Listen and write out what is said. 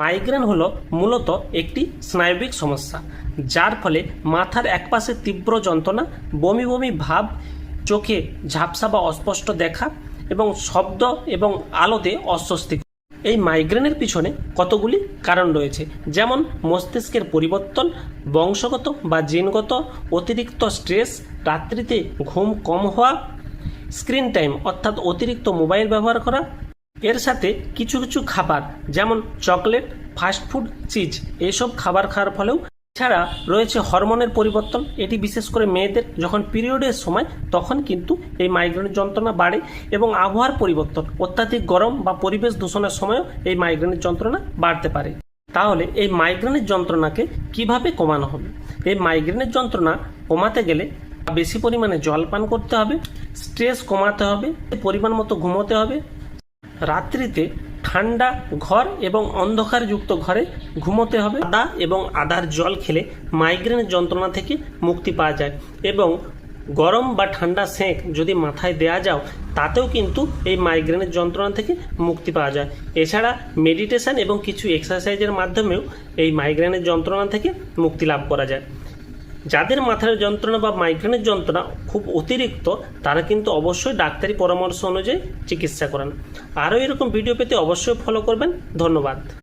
Migraine হলো মূলত একটি স্নায়বিক সমস্যা, যার ফলে মাথার একপাশে তীব্র যন্ত্রণা, বমি বমি ভাব, চোখে ঝাপসা বা অস্পষ্ট দেখা এবং শব্দ এবং আলোতে অস্বস্তি। এই মাইগ্রেনের পিছনে কতগুলি কারণ রয়েছে, যেমন মস্তিষ্কের পরিবর্তন, বংশগত বা জিনগত, অতিরিক্ত স্ট্রেস, রাত্রিতে ঘুম কম হওয়া, স্ক্রিন টাইম অর্থাৎ অতিরিক্ত মোবাইল ব্যবহার করা, এর সাথে কিছু কিছু খাবার যেমন চকলেট, ফাস্টফুড, চিজ এইসব খাবার খাওয়ার ফলেও। এছাড়া রয়েছে হরমোনের পরিবর্তন। এটি বিশেষ করে মেয়েদের যখন পিরিয়ডের সময় তখন কিন্তু এই মাইগ্রেনের যন্ত্রণা বাড়ে, এবং আবহাওয়ার পরিবর্তন, অত্যাধিক গরম বা পরিবেশ দূষণের সময়ও এই মাইগ্রেনের যন্ত্রণা বাড়তে পারে। তাহলে এই মাইগ্রেনের যন্ত্রণাকে কিভাবে কমানো হবে? এই মাইগ্রেনের যন্ত্রণা কমাতে গেলে বেশি পরিমাণে জল পান করতে হবে, স্ট্রেস কমাতে হবে, পরিমাণ মতো ঘুমোতে হবে, রাত্রিতে ঠান্ডা ঘর এবং অন্ধকারযুক্ত ঘরে ঘুমোতে হবে। আদা এবং আদার জল খেলে মাইগ্রেনের যন্ত্রণা থেকে মুক্তি পাওয়া যায়, এবং গরম বা ঠান্ডা সেঁক যদি মাথায় দেওয়া যাও তাতেও কিন্তু এই মাইগ্রেনের যন্ত্রণা থেকে মুক্তি পাওয়া যায়। এছাড়া মেডিটেশন এবং কিছু এক্সারসাইজের মাধ্যমেও এই মাইগ্রেনের যন্ত্রণা থেকে মুক্তি লাভ করা যায়। যাদের মাথার যন্ত্রণা বা মাইগ্রেনের যন্ত্রণা খুব অতিরিক্ত, তারা কিন্তু অবশ্যই ডাক্তারি পরামর্শ অনুযায়ী চিকিৎসা করান। আরও এরকম ভিডিও পেতে অবশ্যই ফলো করবেন। ধন্যবাদ।